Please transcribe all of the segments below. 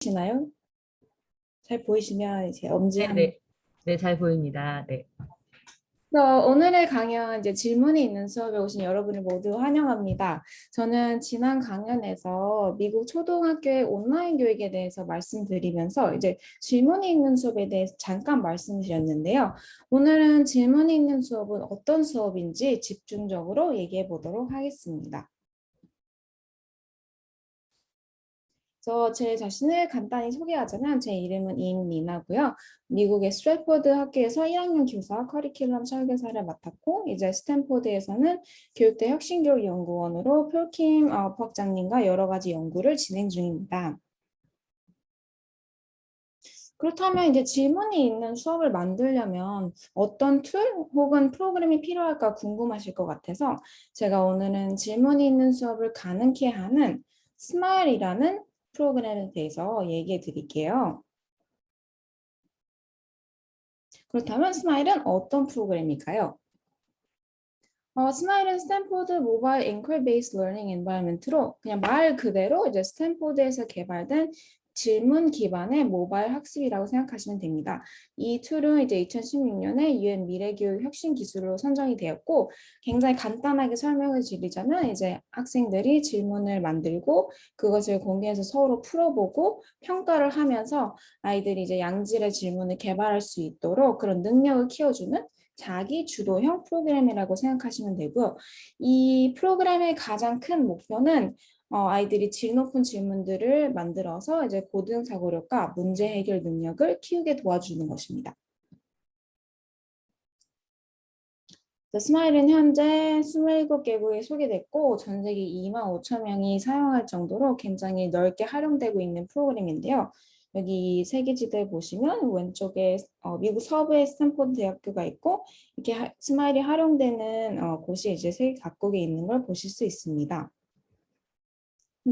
보이시나요? 잘 보이시면 이제 엄지 한. 네네. 네, 잘 보입니다. 네. 오늘의 강연 이제 질문이 있는 수업에 오신 여러분을 모두 환영합니다. 저는 지난 강연에서 미국 초등학교의 온라인 교육에 대해서 말씀드리면서 이제 질문이 있는 수업에 대해서 잠깐 말씀드렸는데요. 오늘은 질문이 있는 수업은 어떤 수업인지 집중적으로 얘기해 보도록 하겠습니다. 제 자신을 간단히 소개하자면 제 이름은 임리나고요. 미국의 스트래포드 학교에서 1학년 교사 커리큘럼 설계사를 맡았고 이제 스탠포드에서는 교육대 혁신교육연구원으로 폴킴 부학장님과 여러 가지 연구를 진행 중입니다. 그렇다면 이제 질문이 있는 수업을 만들려면 어떤 툴 혹은 프로그램이 필요할까 궁금하실 것 같아서 제가 오늘은 질문이 있는 수업을 가능케 하는 스마일이라는 프로그램에 대해서 얘기해 드릴게요. 그렇다면 스마일은 어떤 프로그램일까요? 스마일은 스탠포드 모바일 앵커 베이스 러닝 엔바이러먼트로 그냥 말 그대로 이제 스탠포드에서 개발된 질문 기반의 모바일 학습이라고 생각하시면 됩니다. 이 툴은 이제 2016년에 UN 미래교육 혁신 기술로 선정이 되었고 굉장히 간단하게 설명을 드리자면 이제 학생들이 질문을 만들고 그것을 공개해서 서로 풀어보고 평가를 하면서 아이들이 이제 양질의 질문을 개발할 수 있도록 그런 능력을 키워주는 자기 주도형 프로그램이라고 생각하시면 되고요. 이 프로그램의 가장 큰 목표는 아이들이 질 높은 질문들을 만들어서 이제 고등 사고력과 문제 해결 능력을 키우게 도와주는 것입니다. 스마일은 현재 27개국에 소개됐고 전 세계 2만 5천 명이 사용할 정도로 굉장히 넓게 활용되고 있는 프로그램인데요. 여기 세계지도에 보시면 왼쪽에 미국 서부의 스탠포드 대학교가 있고 이렇게 스마일이 활용되는 곳이 이제 세계 각국에 있는 걸 보실 수 있습니다.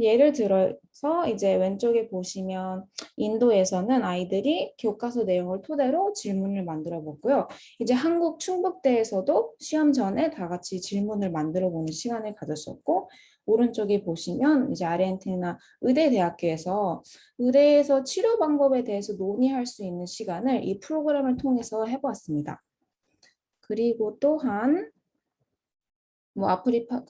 예를 들어서 이제 왼쪽에 보시면 인도에서는 아이들이 교과서 내용을 토대로 질문을 만들어 보고요. 이제 한국 충북대에서도 시험 전에 다 같이 질문을 만들어 보는 시간을 가졌었고 오른쪽에 보시면 이제 아르헨티나 의대대학교에서 의대에서 치료 방법에 대해서 논의할 수 있는 시간을 이 프로그램을 통해서 해보았습니다. 그리고 또한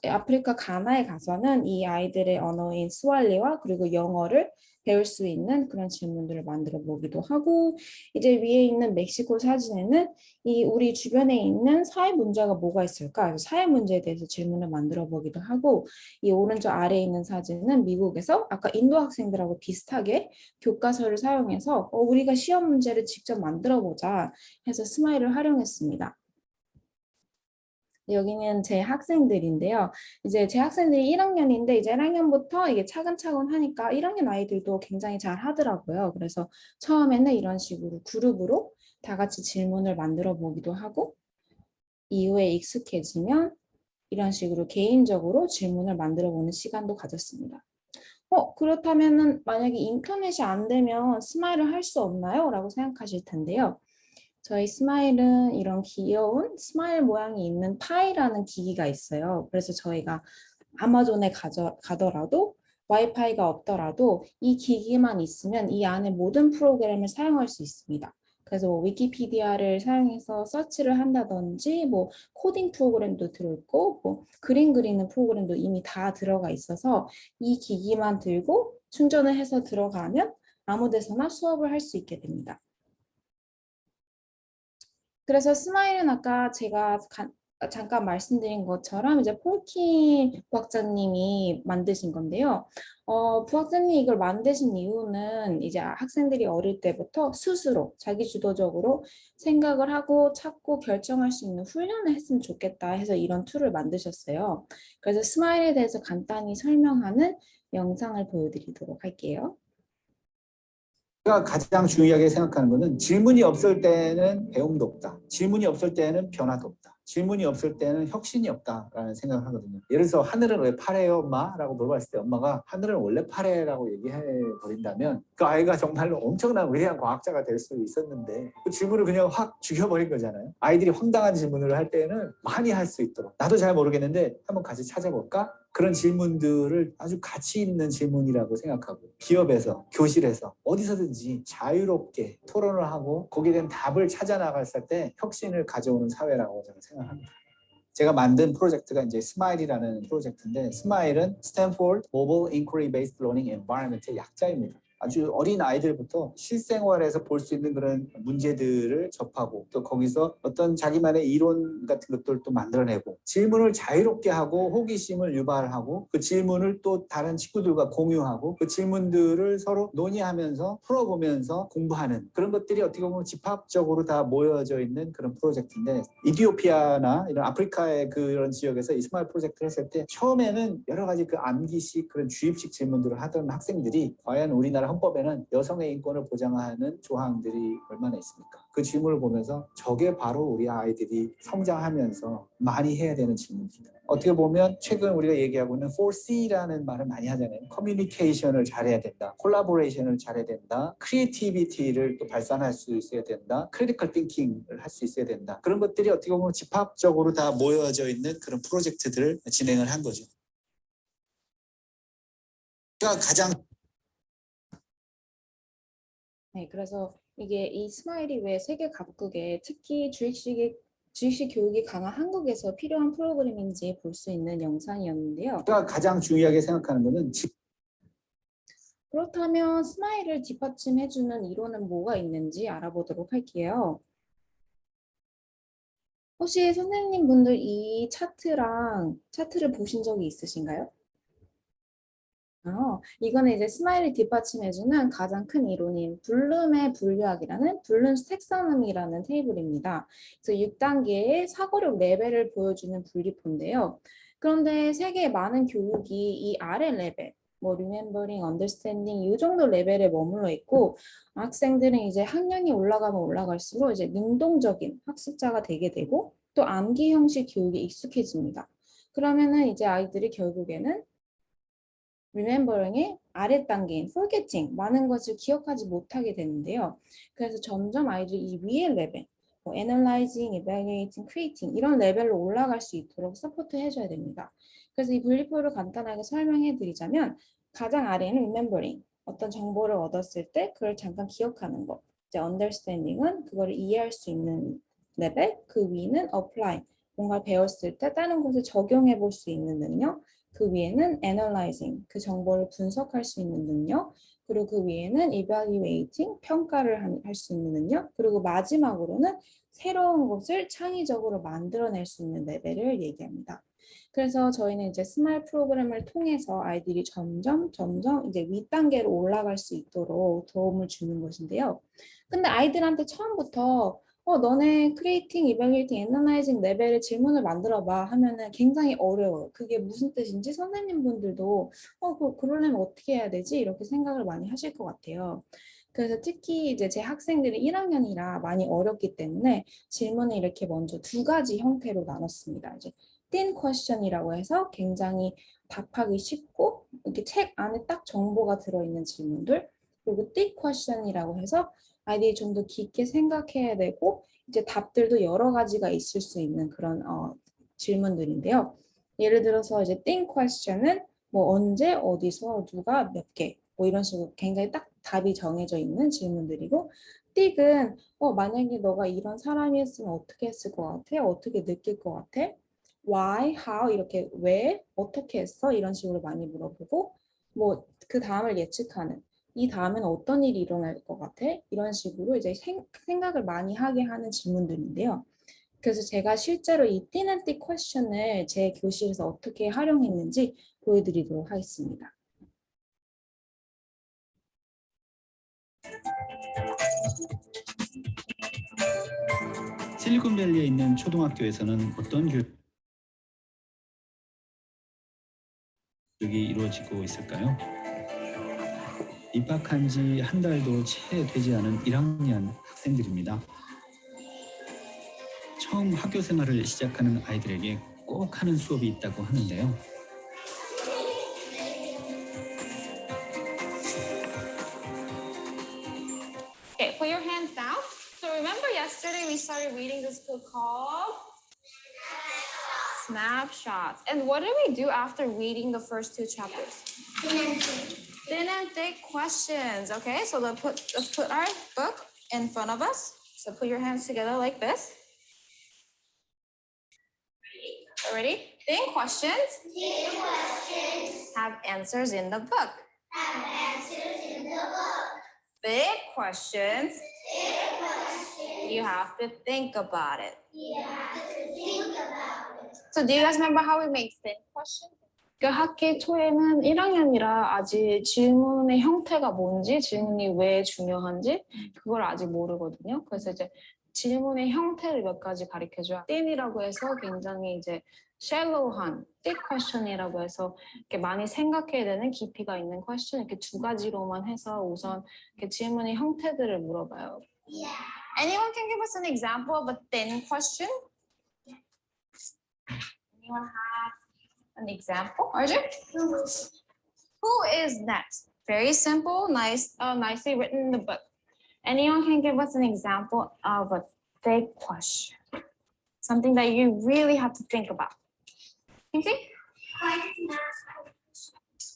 아프리카 가나에 가서는 이 아이들의 언어인 스왈리와 그리고 영어를 배울 수 있는 그런 질문들을 만들어 보기도 하고 이제 위에 있는 멕시코 사진에는 이 우리 주변에 있는 사회 문제가 뭐가 있을까? 사회 문제에 대해서 질문을 만들어 보기도 하고 이 오른쪽 아래에 있는 사진은 미국에서 아까 인도 학생들하고 비슷하게 교과서를 사용해서 우리가 시험 문제를 직접 만들어 보자 해서 스마일을 활용했습니다. 여기는 제 학생들인데요. 이제 제 학생들이 1학년인데 이제 1학년부터 이게 차근차근 하니까 1학년 아이들도 굉장히 잘 하더라고요. 그래서 처음에는 이런 식으로 그룹으로 다 같이 질문을 만들어 보기도 하고 이후에 익숙해지면 이런 식으로 개인적으로 질문을 만들어 보는 시간도 가졌습니다. 그렇다면은 만약에 인터넷이 안 되면 스마일을 할 수 없나요? 라고 생각하실 텐데요. 저희 스마일은 이런 귀여운 스마일 모양이 있는 파이라는 기기가 있어요. 그래서 저희가 아마존에 가더라도 와이파이가 없더라도 이 기기만 있으면 이 안에 모든 프로그램을 사용할 수 있습니다. 그래서 뭐 위키피디아를 사용해서 서치를 한다든지 뭐 코딩 프로그램도 들어있고 뭐 그림 그리는 프로그램도 이미 다 들어가 있어서 이 기기만 들고 충전을 해서 들어가면 아무 데서나 수업을 할 수 있게 됩니다. 그래서 스마일은 아까 제가 잠깐 말씀드린 것처럼 이제 폴킴 부학장님이 만드신 건데요. 부학장님이 이걸 만드신 이유는 이제 학생들이 어릴 때부터 스스로 자기주도적으로 생각을 하고 찾고 결정할 수 있는 훈련을 했으면 좋겠다 해서 이런 툴을 만드셨어요. 그래서 스마일에 대해서 간단히 설명하는 영상을 보여드리도록 할게요. 제가 가장 중요하게 생각하는 것은 질문이 없을 때는 배움도 없다. 질문이 없을 때는 변화도 없다. 질문이 없을 때는 혁신이 없다라는 생각을 하거든요. 예를 들어서 하늘은 왜 파래요 엄마? 라고 물어봤을 때 엄마가 하늘은 원래 파래라고 얘기해버린다면 그 아이가 정말로 엄청난 위대한 과학자가 될 수 있었는데 그 질문을 그냥 확 죽여버린 거잖아요. 아이들이 황당한 질문을 할 때는 많이 할 수 있도록 나도 잘 모르겠는데 한번 같이 찾아볼까? 그런 질문들을 아주 가치 있는 질문이라고 생각하고 기업에서, 교실에서 어디서든지 자유롭게 토론을 하고 거기에 대한 답을 찾아 나갔을 때 혁신을 가져오는 사회라고 저는 생각합니다. 제가 만든 프로젝트가 이제 스마일이라는 프로젝트인데 스마일은 스탠포드 모바일 인퀴리 베이스드 러닝 엔바이러먼트의 약자입니다. 아주 어린 아이들부터 실생활에서 볼 수 있는 그런 문제들을 접하고 또 거기서 어떤 자기만의 이론 같은 것들도 만들어내고 질문을 자유롭게 하고 호기심을 유발하고 그 질문을 또 다른 친구들과 공유하고 그 질문들을 서로 논의하면서 풀어보면서 공부하는 그런 것들이 어떻게 보면 집합적으로 다 모여져 있는 그런 프로젝트인데 이디오피아나 이런 아프리카의 그런 지역에서 이 스마일 프로젝트를 했을 때 처음에는 여러 가지 그 암기식 그런 주입식 질문들을 하던 학생들이 과연 우리나라 헌법에는 여성의 인권을 보장하는 조항들이 얼마나 있습니까? 그 질문을 보면서 저게 바로 우리 아이들이 성장하면서 많이 해야 되는 질문입니다. 어떻게 보면 최근 우리가 얘기하고 있는 4C라는 말을 많이 하잖아요. 커뮤니케이션을 잘해야 된다. 콜라보레이션을 잘해야 된다. 크리에이티비티를 또 발산할 수 있어야 된다. 크리티컬 띵킹을 할 수 있어야 된다. 그런 것들이 어떻게 보면 집합적으로 다 모여져 있는 그런 프로젝트들을 진행을 한 거죠. 그러니까 가장 네, 그래서 이게 이 스마일이 왜 세계 각국에 특히 주입식 교육이 강한 한국에서 필요한 프로그램인지 볼 수 있는 영상이었는데요. 제가 가장 중요하게 생각하는 것은 그렇다면 스마일을 뒷받침해주는 이론은 뭐가 있는지 알아보도록 할게요. 혹시 선생님 분들 이 차트를 보신 적이 있으신가요? 이거는 이제 스마일을 뒷받침해주는 가장 큰 이론인 블룸의 분류학이라는 블룸스 텍서노미라는 테이블입니다. 그래서 6단계의 사고력 레벨을 보여주는 분리표인데요. 그런데 세계의 많은 교육이 이 아래 레벨, 뭐 remembering, understanding 이 정도 레벨에 머물러 있고 학생들은 이제 학년이 올라가면 올라갈수록 이제 능동적인 학습자가 되게 되고 또 암기 형식 교육에 익숙해집니다. 그러면은 이제 아이들이 결국에는 remembering의 아래 단계인 forgetting, 많은 것을 기억하지 못하게 되는데요. 그래서 점점 아이들이 이 위의 레벨, 뭐 analyzing, evaluating, creating 이런 레벨로 올라갈 수 있도록 서포트 해줘야 됩니다. 그래서 이 분리표를 간단하게 설명해 드리자면 가장 아래는 remembering, 어떤 정보를 얻었을 때 그걸 잠깐 기억하는 것. 이제 understanding은 그거를 이해할 수 있는 레벨, 그 위는 apply, 뭔가 배웠을 때 다른 곳에 적용해 볼 수 있는 능력, 그 위에는 analyzing, 그 정보를 분석할 수 있는 능력, 그리고 그 위에는 evaluating, 평가를 할 수 있는 능력, 그리고 마지막으로는 새로운 것을 창의적으로 만들어낼 수 있는 레벨을 얘기합니다. 그래서 저희는 이제 스마일 프로그램을 통해서 아이들이 점점 이제 윗단계로 올라갈 수 있도록 도움을 주는 것인데요. 근데 아이들한테 처음부터 너네 크리에이팅, 이밸리에이팅, 애널라이징 레벨의 질문을 만들어봐 하면은 굉장히 어려워요. 그게 무슨 뜻인지 선생님분들도 그러려면 어떻게 해야 되지? 이렇게 생각을 많이 하실 것 같아요. 그래서 특히 이제 제 학생들이 1학년이라 많이 어렵기 때문에 질문을 이렇게 먼저 두 가지 형태로 나눴습니다. 이제 thin question이라고 해서 굉장히 답하기 쉽고 이렇게 책 안에 딱 정보가 들어있는 질문들, 그리고 thick question이라고 해서 아이들이 좀 더 깊게 생각해야 되고 이제 답들도 여러 가지가 있을 수 있는 그런 질문들인데요. 예를 들어서 이제 think question은 뭐 언제, 어디서, 누가, 몇 개, 뭐 이런 식으로 굉장히 딱 답이 정해져 있는 질문들이고 thick은 만약에 너가 이런 사람이었으면 어떻게 했을 것 같아? 어떻게 느낄 것 같아? Why, how 이렇게 왜, 어떻게 했어? 이런 식으로 많이 물어보고 뭐 그 다음을 예측하는 이 다음엔 어떤 일이 일어날 것 같아? 이런 식으로 이제 생각을 많이 하게 하는 질문들인데요. 그래서 제가 실제로 이 띠는띠 퀘션을 제 교실에서 어떻게 활용했는지 보여드리도록 하겠습니다. 실리콘밸리에 있는 초등학교에서는 어떤 교육이 이루어지고 있을까요? 입학한 지 한 달도 채 되지 않은 1학년 학생들입니다. 처음 학교 생활을 시작하는 아이들에게 꼭 하는 수업이 있다고 하는데요. Okay, put your hands down. So remember yesterday we started reading this book called Snapshots. And what did we do after reading the first two chapters? Thin and thick questions. Okay, so let's put our book in front of us. So put your hands together like this. Ready? Thin questions. Have answers in the book. Thick questions. You have to think about it. So do you guys remember how we made thin questions? 그 학기 초에는 1학년이라 아직 질문의 형태가 뭔지, 질문이 왜 중요한지 그걸 아직 모르거든요. 그래서 이제 질문의 형태를 몇 가지 가르쳐줘요. thin이라고 해서 굉장히 이제 shallow한, thick question이라고 해서 이렇게 많이 생각해야 되는 깊이가 있는 question 이렇게 두 가지로만 해서 우선 이렇게 질문의 형태들을 물어봐요. Anyone can give us an example of a thin question? Anyone have an example? Arjun? Who is next? Very simple, nicely written in the book. Anyone can give us an example of a thick question? Something that you really have to think about. Kinsey?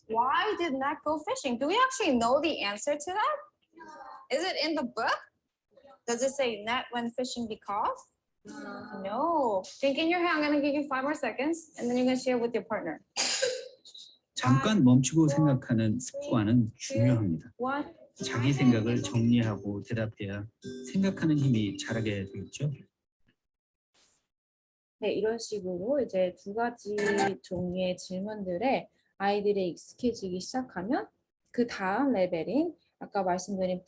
Why did Nat go fishing? Do we actually know the answer to that? Is it in the book? Does it say Nat went fishing because? No. Think in your head. I'm gonna give you 5 more seconds, and then you're gonna share with your partner. 잠깐 멈추고 생각하는 습관은 중요합니다. What? 자기 생각을 정리하고 대답해야 생각하는 힘이 자라게 되겠죠. 네, 이런 식으로 이제 두 가지 종류의 질문들에 아이들이 익숙해지기 시작하면 그 다음 레벨인 아까 말씀드린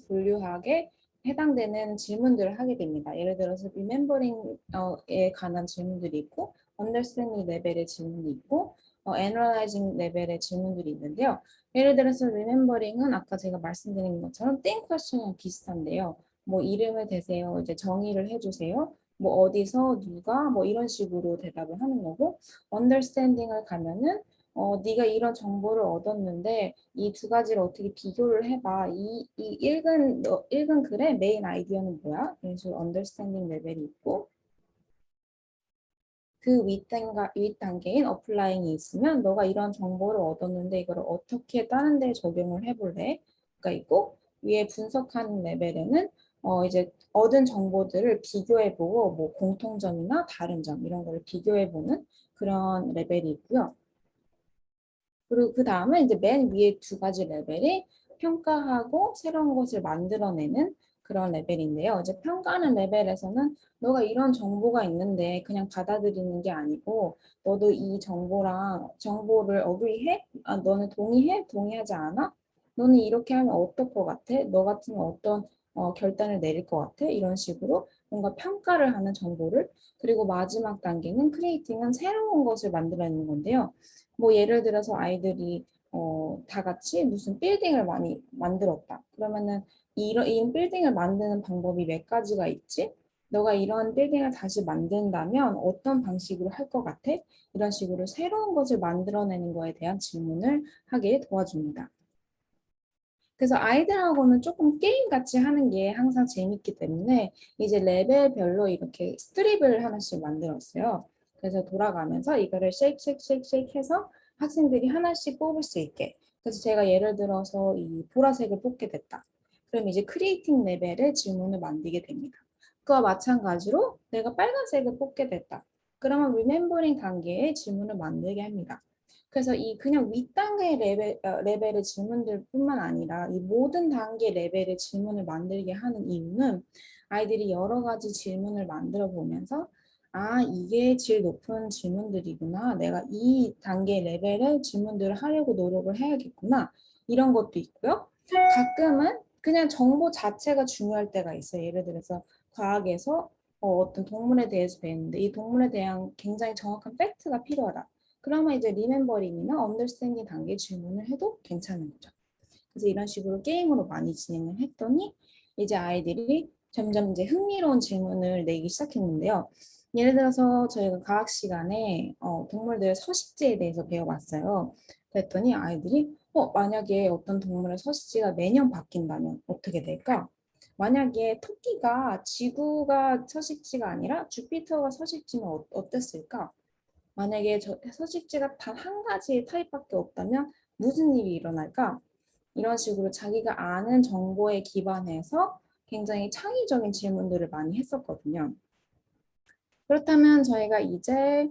분류학에 해당되는 질문들을 하게 됩니다. 예를 들어서 remembering에 관한 질문들이 있고 understanding 레벨의 질문이 있고 analyzing 레벨의 질문들이 있는데요. 예를 들어서 remembering은 아까 제가 말씀드린 것처럼 think question이랑 비슷한데요. 뭐 이름을 대세요. 이제 정의를 해주세요. 뭐 어디서 누가 뭐 이런 식으로 대답을 하는 거고 understanding을 가면은 네가 이런 정보를 얻었는데 이 두 가지를 어떻게 비교를 해봐. 이 읽은 글의 메인 아이디어는 뭐야? 이런 식으로 understanding 레벨이 있고 그 윗 단계인 applying이 있으면 너가 이런 정보를 얻었는데 이걸 어떻게 다른 데 적용을 해볼래? 가 있고 위에 분석하는 레벨에는 이제 얻은 정보들을 비교해보고 뭐 공통점이나 다른 점 이런 거를 비교해보는 그런 레벨이 있고요. 그리고 그 다음에 이제 맨 위에 두 가지 레벨이 평가하고 새로운 것을 만들어내는 그런 레벨인데요. 이제 평가하는 레벨에서는 너가 이런 정보가 있는데 그냥 받아들이는 게 아니고 너도 이 정보를 어그리해? 너는 동의해? 동의하지 않아? 너는 이렇게 하면 어떨 것 같아? 너 같으면 어떤 결단을 내릴 것 같아? 이런 식으로 뭔가 평가를 하는 정보를 그리고 마지막 단계는 크리에이팅은 새로운 것을 만들어내는 건데요. 뭐 예를 들어서 아이들이 다 같이 무슨 빌딩을 많이 만들었다. 그러면은 이 빌딩을 만드는 방법이 몇 가지가 있지? 너가 이런 빌딩을 다시 만든다면 어떤 방식으로 할 것 같아? 이런 식으로 새로운 것을 만들어내는 거에 대한 질문을 하게 도와줍니다. 그래서 아이들하고는 조금 게임같이 하는 게 항상 재밌기 때문에 이제 레벨별로 이렇게 스트립을 하나씩 만들었어요. 그래서 돌아가면서 이거를 쉐이크 해서 학생들이 하나씩 뽑을 수 있게. 그래서 제가 예를 들어서 이 보라색을 뽑게 됐다. 그럼 이제 크리에이팅 레벨의 질문을 만들게 됩니다. 그와 마찬가지로 내가 빨간색을 뽑게 됐다. 그러면 리멤버링 단계의 질문을 만들게 합니다. 그래서 이 그냥 윗단계 레벨의 질문들뿐만 아니라 이 모든 단계 레벨의 질문을 만들게 하는 이유는 아이들이 여러 가지 질문을 만들어 보면서 이게 질 높은 질문들이구나. 내가 이 단계 레벨의 질문들을 하려고 노력을 해야겠구나. 이런 것도 있고요. 가끔은 그냥 정보 자체가 중요할 때가 있어요. 예를 들어서 과학에서 어떤 동물에 대해서 배웠는데 이 동물에 대한 굉장히 정확한 팩트가 필요하다. 그러면 이제 리멤버링이나 언더스탠딩 단계 질문을 해도 괜찮은 거죠. 그래서 이런 식으로 게임으로 많이 진행을 했더니 이제 아이들이 점점 이제 흥미로운 질문을 내기 시작했는데요. 예를 들어서 저희가 과학 시간에 동물들의 서식지에 대해서 배워봤어요. 그랬더니 아이들이 만약에 어떤 동물의 서식지가 매년 바뀐다면 어떻게 될까? 만약에 토끼가 지구가 서식지가 아니라 주피터가 서식지면 어땠을까? 만약에 서식지가 단 한 가지 타입밖에 없다면 무슨 일이 일어날까? 이런 식으로 자기가 아는 정보에 기반해서 굉장히 창의적인 질문들을 많이 했었거든요. 그렇다면 저희가 이제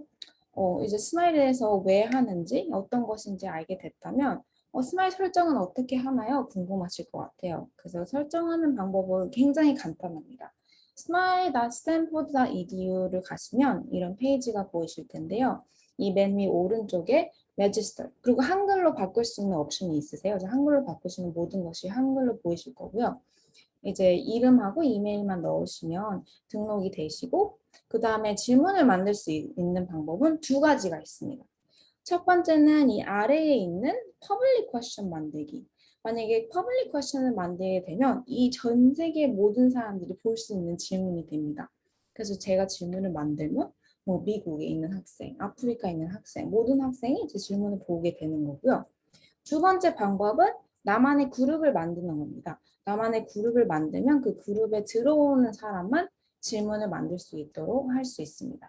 스마일에서 왜 하는지 어떤 것인지 알게 됐다면 스마일 설정은 어떻게 하나요? 궁금하실 것 같아요. 그래서 설정하는 방법은 굉장히 간단합니다. smile.stanford.edu를 가시면 이런 페이지가 보이실 텐데요. 이 맨 위 오른쪽에 register 그리고 한글로 바꿀 수 있는 옵션이 있으세요. 그래서 한글로 바꾸시면 모든 것이 한글로 보이실 거고요. 이제 이름하고 이메일만 넣으시면 등록이 되시고 그 다음에 질문을 만들 수 있는 방법은 두 가지가 있습니다. 첫 번째는 이 아래에 있는 퍼블릭 퀘스천 만들기. 만약에 퍼블릭 퀘스천을 만들게 되면 이 전 세계 모든 사람들이 볼 수 있는 질문이 됩니다. 그래서 제가 질문을 만들면 뭐 미국에 있는 학생, 아프리카에 있는 학생, 모든 학생이 제 질문을 보게 되는 거고요. 두 번째 방법은 나만의 그룹을 만드는 겁니다. 나만의 그룹을 만들면 그 그룹에 들어오는 사람만 질문을 만들 수 있도록 할 수 있습니다.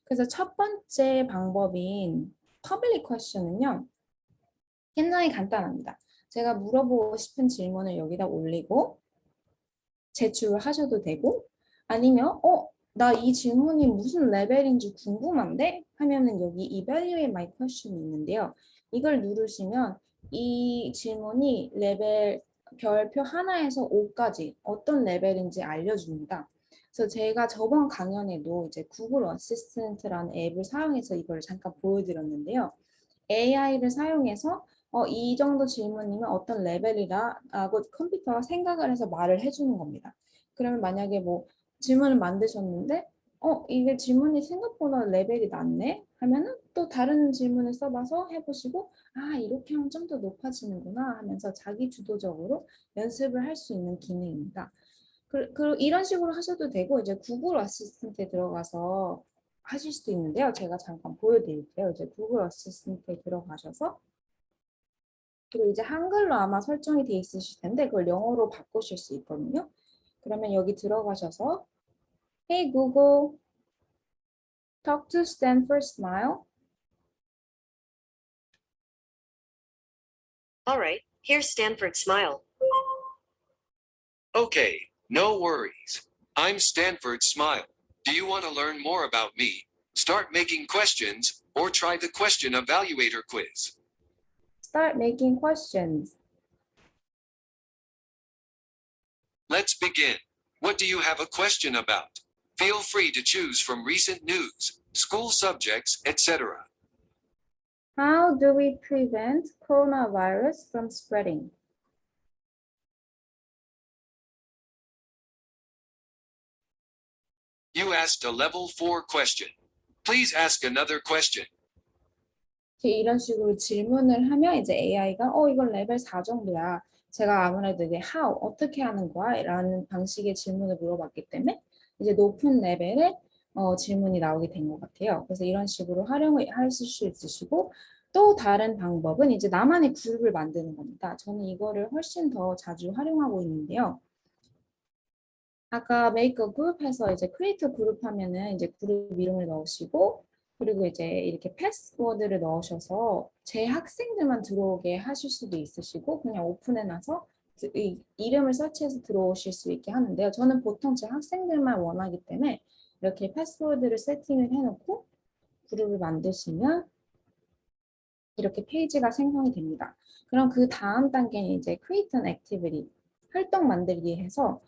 그래서 첫 번째 방법인 퍼블릭 퀘스천은요. 굉장히 간단합니다. 제가 물어보고 싶은 질문을 여기다 올리고 제출을 하셔도 되고 아니면 나 이 질문이 무슨 레벨인지 궁금한데 하면은 여기 Evaluate my question이 있는데요. 이걸 누르시면 이 질문이 레벨 별표 하나에서 5까지 어떤 레벨인지 알려줍니다. 그래서 제가 저번 강연에도 이제 구글 어시스턴트라는 앱을 사용해서 이걸 잠깐 보여드렸는데요. AI를 사용해서 이 정도 질문이면 어떤 레벨이라고 컴퓨터가 생각을 해서 말을 해주는 겁니다. 그러면 만약에 뭐 질문을 만드셨는데 이게 질문이 생각보다 레벨이 낮네 하면은 또 다른 질문을 써봐서 해보시고 이렇게 하면 좀 더 높아지는구나 하면서 자기 주도적으로 연습을 할 수 있는 기능입니다. 그리고 이런 식으로 하셔도 되고 이제 구글 어시스턴트에 들어가서 하실 수도 있는데요. 제가 잠깐 보여드릴게요. 이제 구글 어시스턴트에 들어가셔서 그리고 이제 한글로 아마 설정이 돼 있으실 텐데 그걸 영어로 바꾸실 수 있거든요. 그러면 여기 들어가셔서 Hey Google, talk to Stanford Smile. All right, here's Stanford Smile. Okay, no worries. I'm Stanford Smile. Do you want to learn more about me? Start making questions, or try the question evaluator quiz. Start making questions. Let's begin. What do you have a question about? Feel free to choose from recent news, school subjects, etc. How do we prevent coronavirus from spreading? You asked a level 4 question. Please ask another question. 이런 식으로 질문을 하면 이제 AI가 이건 레벨 4 정도야. 제가 아무래도 이제 how 어떻게 하는 거야? 라는 방식의 질문을 물어봤기 때문에 이제 높은 레벨의 질문이 나오게 된 것 같아요. 그래서 이런 식으로 활용을 하실 수 있으시고 또 다른 방법은 이제 나만의 그룹을 만드는 겁니다. 저는 이거를 훨씬 더 자주 활용하고 있는데요. 아까 make a group 해서 이제 create a group 하면은 이제 그룹 이름을 넣으시고 그리고 이제 이렇게 패스워드를 넣으셔서 제 학생들만 들어오게 하실 수도 있으시고 그냥 오픈해놔서 이 이름을 서치해서 들어오실 수 있게 하는데요. 저는 보통 제 학생들만 원하기 때문에 이렇게 패스워드를 세팅을 해놓고 그룹을 만드시면 이렇게 페이지가 생성이 됩니다. 그럼 그 다음 단계는 이제 create an activity, 활동 만들기 해서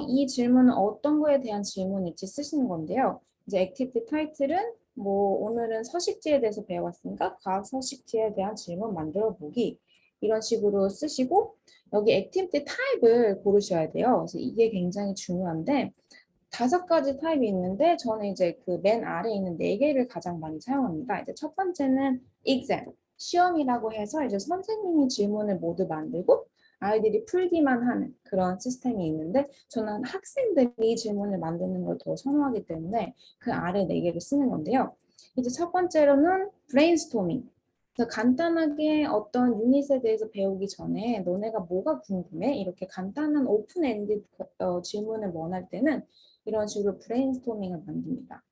이 질문은 어떤 거에 대한 질문일지 쓰시는 건데요. 이제 activity 타이틀은 뭐 오늘은 서식지에 대해서 배워왔으니까 과학 서식지에 대한 질문 만들어 보기 이런 식으로 쓰시고 여기 activity 타입을 고르셔야 돼요. 그래서 이게 굉장히 중요한데 5가지 타입이 있는데 저는 이제 그 맨 아래에 있는 4개를 가장 많이 사용합니다. 이제 첫 번째는 exam, 시험이라고 해서 이제 선생님이 질문을 모두 만들고 아이들이 풀기만 하는 그런 시스템이 있는데 저는 학생들이 질문을 만드는 걸 더 선호하기 때문에 그 아래 4개를 쓰는 건데요. 이제 첫 번째로는 brainstorming. 그래서 간단하게 어떤 유닛에 대해서 배우기 전에 너네가 뭐가 궁금해? 이렇게 간단한 오픈 엔드 질문을 원할 때는 이런 식으로 브레인스토밍을 만듭니다.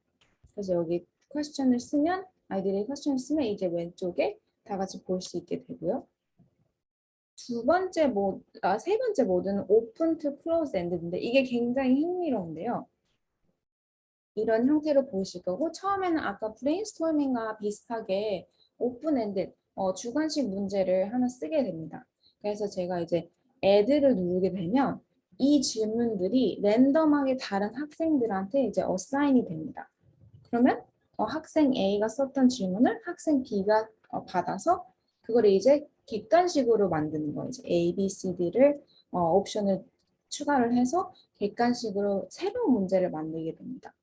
그래서 여기 퀘스천을 쓰면 아이들이 퀘스천을 쓰면 이제 왼쪽에 다 같이 볼 수 있게 되고요. 세 번째 모드는 open to close ended인데 이게 굉장히 흥미로운데요. 이런 형태로 보이실 거고 처음에는 아까 브레인스토밍과 비슷하게 오픈 엔드 주관식 문제를 하나 쓰게 됩니다. 그래서 제가 이제 add를 누르게 되면 이 질문들이 랜덤하게 다른 학생들한테 이제 어사인이 됩니다. 그러면 학생 A가 썼던 질문을 학생 B가 받아서 그걸 이제 객관식으로 만드는 거예요. 이제 A, B, C, D를 옵션을 추가를 해서 객관식으로 새로운 문제를 만들게 됩니다.